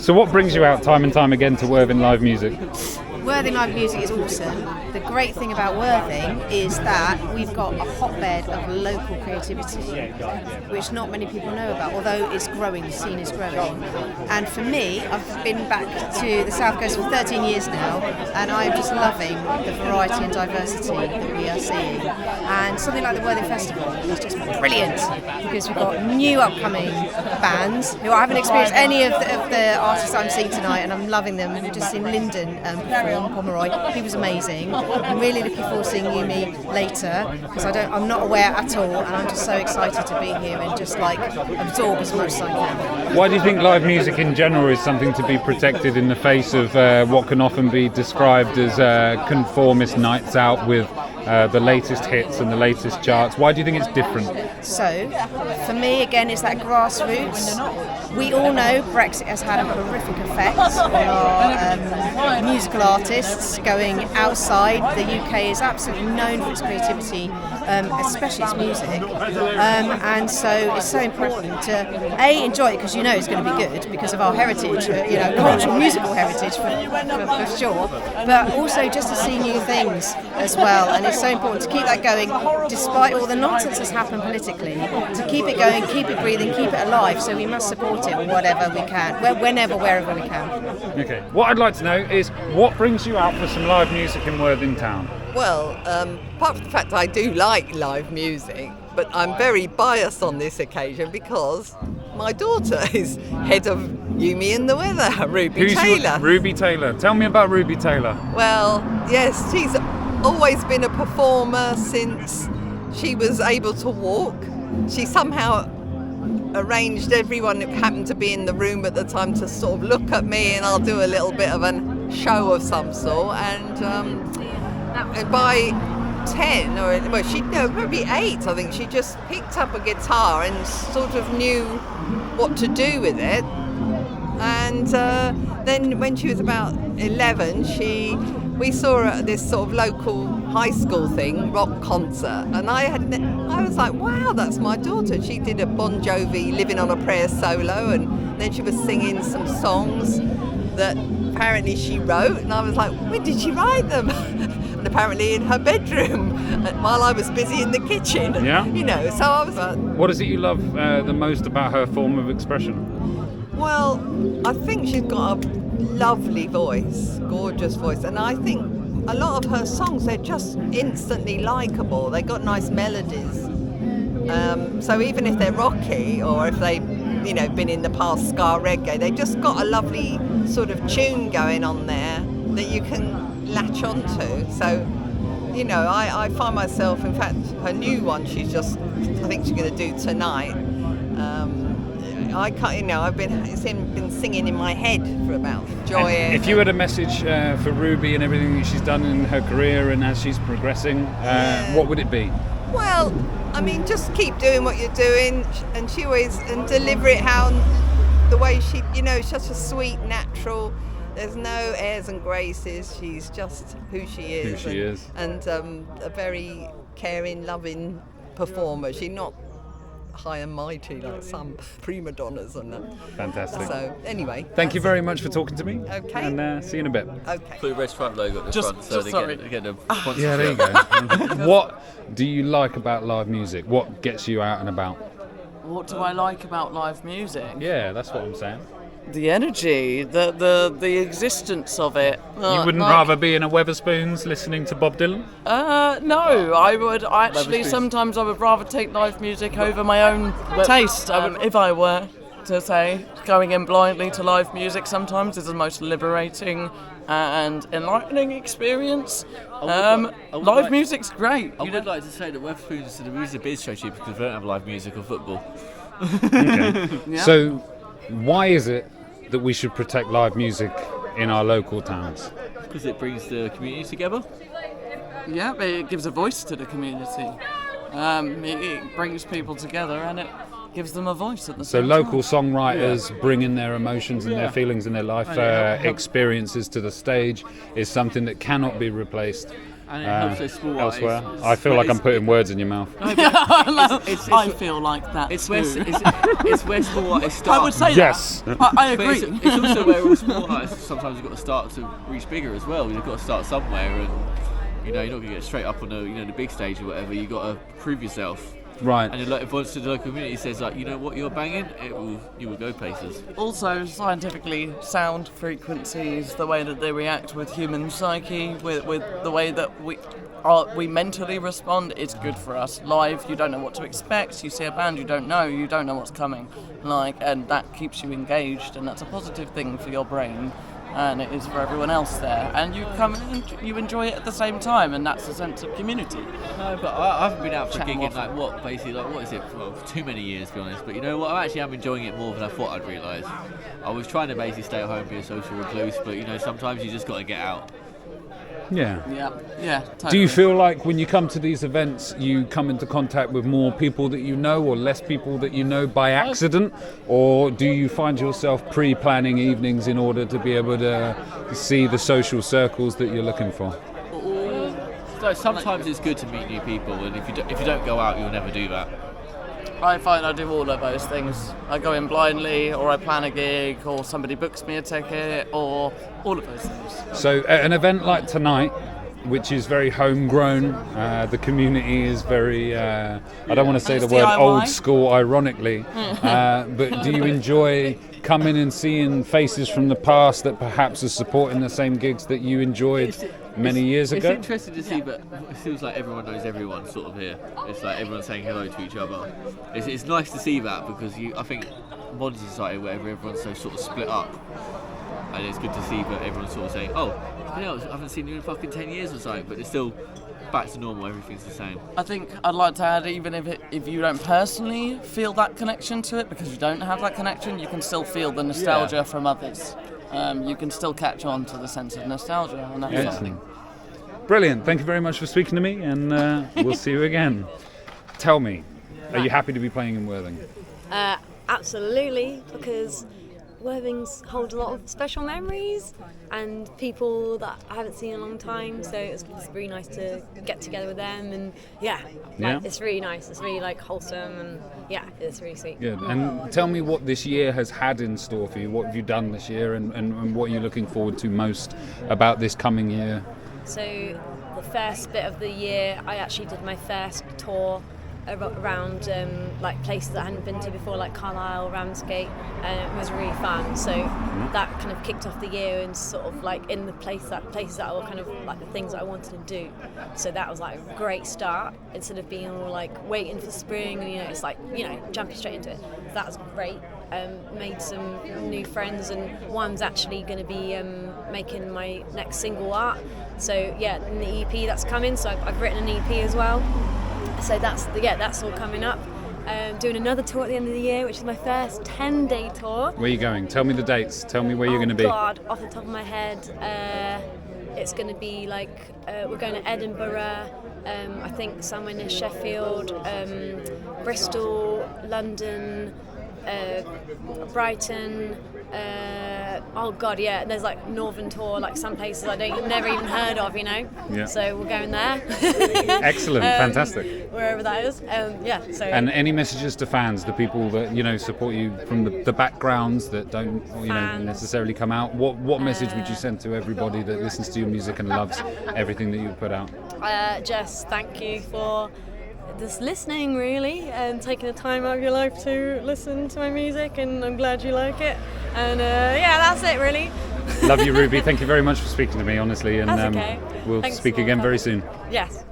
So what brings you out time and time again to Worthing live music? Worthing live music is awesome. The great thing about Worthing is that we've got a hotbed of local creativity, which not many people know about, although it's growing, the scene is growing. And for me, I've been back to the South Coast for 13 years now, and I'm just loving the variety and diversity that we are seeing. And something like the Worthing Festival is just brilliant, because we've got new upcoming bands who I haven't experienced any of the artists I'm seeing tonight, and I'm loving them. We've just seen Linden perform, Pomeroy. He was amazing. I'm really looking forward to seeing Yumi later, because I'm not aware at all, and I'm just so excited to be here and just absorb as much as I can. Why do you think live music in general is something to be protected in the face of what can often be described as conformist nights out with the latest hits and the latest charts? Why do you think it's different? So, for me, again, it's that grassroots. We all know Brexit has had a horrific effect on our musical artists going outside. The UK is absolutely known for its creativity, especially its music. And so it's so important to, enjoy it because you know it's going to be good because of our heritage, cultural, musical heritage for sure, but also just to see new things as well. And it's so important to keep that going despite all the nonsense that's happened politically, to keep it going, keep it breathing, keep it alive. So we must support it whatever we can, wherever we can. Okay, what I'd like to know is what brings you out for some live music in Worthing Town? Well, apart from the fact I do like live music, but I'm very biased on this occasion because my daughter is head of Yumi and the Weather, Ruby Taylor. Ruby Taylor. Tell me about Ruby Taylor. Well, yes, she's always been a performer since she was able to walk. She somehow arranged everyone who happened to be in the room at the time to sort of look at me, and I'll do a little bit of a show of some sort. And by 10, maybe 8, I think, she just picked up a guitar and sort of knew what to do with it. And then when she was about 11, we saw her at this sort of local high school thing, rock concert, and I was like, wow, that's my daughter. She did a Bon Jovi Living on a Prayer solo, and then she was singing some songs that apparently she wrote, and I was like, when did she write them? And apparently in her bedroom while I was busy in the kitchen. Yeah. So I was like, what is it you love the most about her form of expression? Well, I think she's got a lovely voice, gorgeous voice, and I think a lot of her songs, they're just instantly likeable. They got nice melodies. So even if they're rocky or if they've been in the past ska reggae, they just got a lovely sort of tune going on there that you can latch onto. So, I find myself, in fact, her new one, I think she's going to do tonight. I can't, it's been singing in my head for about joy. If you had a message for Ruby and everything that she's done in her career and as she's progressing, what would it be? Well, just keep doing what you're doing, and and deliver it the way she, she's such a sweet, natural. There's no airs and graces. She's just who she is. And a very caring, loving performer. She's not high and mighty like some prima donnas and that. Fantastic. So anyway, thank you very much for talking to me. Okay. And see you in a bit. Okay. Blue red stripe logo at the front, so they get a sponsorship. Yeah, there you go. What do you like about live music? What gets you out and about? What do I like about live music? Yeah, that's what I'm saying. The energy, the existence of it. You wouldn't rather be in a Wetherspoons listening to Bob Dylan? No, I would actually. Sometimes I would rather take live music over my own taste. If I were to say, going in blindly to live music sometimes is the most liberating and enlightening experience. Live music's great. I would like to say that Wetherspoons is the music biz show cheap because we don't have live music or football. Okay. Yeah. So, why is it that we should protect live music in our local towns? Because it brings the community together. Yeah, it gives a voice to the community. It brings people together and it gives them a voice at the same time. So local songwriters bringing their emotions and their feelings and their life experiences to the stage is something that cannot be replaced And it helps those small elsewhere. artists. I feel like I'm putting words in your mouth. No, but I feel like that. it's too. where small artists start. I would say Yes. that. I But agree. it's also where all small artists sometimes you've got to start to reach bigger as well. You've got to start somewhere, and you're not going to get straight up on the big stage or whatever. You've got to prove yourself. Right. And if once the local community says like, you know what, you're banging, you will go places. Also, scientifically, sound frequencies, the way that they react with human psyche, with the way that we mentally respond, it's good for us. Live, you don't know what to expect. You see a band, you don't know what's coming, and that keeps you engaged, and that's a positive thing for your brain. And it is for everyone else there, and you come and you enjoy it at the same time, and that's a sense of community. No, but I haven't been out for a Chat gig more in what is it? Well, too many years, to be honest. But you know what? I actually am enjoying it more than I thought I'd realise. I was trying to basically stay at home, be a social recluse, but sometimes you just got to get out. Yeah. Yeah, totally. Do you feel like when you come to these events, you come into contact with more people that you know or less people that you know by accident? Or do you find yourself pre-planning evenings in order to be able to see the social circles that you're looking for? So sometimes it's good to meet new people, and if you don't go out, you'll never do that. I find I do all of those things. I go in blindly, or I plan a gig, or somebody books me a ticket, or all of those things. So at an event like tonight, which is very homegrown, the community is very, I don't want to say the word DIY. old school ironically, but do you enjoy coming and seeing faces from the past that perhaps are supporting the same gigs that you enjoyed many years ago? It's interesting to see, but it feels like everyone knows everyone sort of here. It's like everyone's saying hello to each other. It's nice to see that, because I think modern society, where everyone's so sort of split up, and it's good to see that everyone's sort of saying, oh, I haven't seen you in fucking 10 years or something, but it's still back to normal, everything's the same. I think I'd like to add, even if you don't personally feel that connection to it, because you don't have that connection, you can still feel the nostalgia from others. You can still catch on to the sense of nostalgia, and that's something. Brilliant. Thank you very much for speaking to me, and we'll see you again. Tell me, are you happy to be playing in Worthing? Absolutely, because Worthing's holds a lot of special memories and people that I haven't seen in a long time, so it's really nice to get together with them, and it's really nice. It's really wholesome, and it's really sweet. Good. And tell me what this year has had in store for you. What have you done this year, and what are you looking forward to most about this coming year? So the first bit of the year, I actually did my first tour around places I hadn't been to before, like Carlisle, Ramsgate, and it was really fun. So that kind of kicked off the year, and sort of in the places that were kind of the things that I wanted to do. So that was a great start, instead of being all waiting for spring and it's jumping straight into it. So that was great. Made some new friends, and one's actually going to be making my next single art. So and the EP that's coming. So I've written an EP as well. So that's all coming up. Doing another tour at the end of the year, which is my first 10-day tour. Where are you going? Tell me the dates. Tell me where you're going to be. Oh God, off the top of my head, it's going to be we're going to Edinburgh, I think somewhere near Sheffield, Bristol, London, Brighton. There's Northern tour, some places I never even heard of, Yeah. So we're going there. Excellent, fantastic. Wherever that is, So. And any messages to fans, the people that support you from the backgrounds that don't necessarily come out? What message would you send to everybody that listens to your music and loves everything that you put out? Just thank you for just listening, really, and taking the time out of your life to listen to my music, and I'm glad you like it. And that's it, really. Love you, Ruby. Thank you very much for speaking to me, honestly, and That's okay. we'll Thanks speak for again very coming. soon. Yes.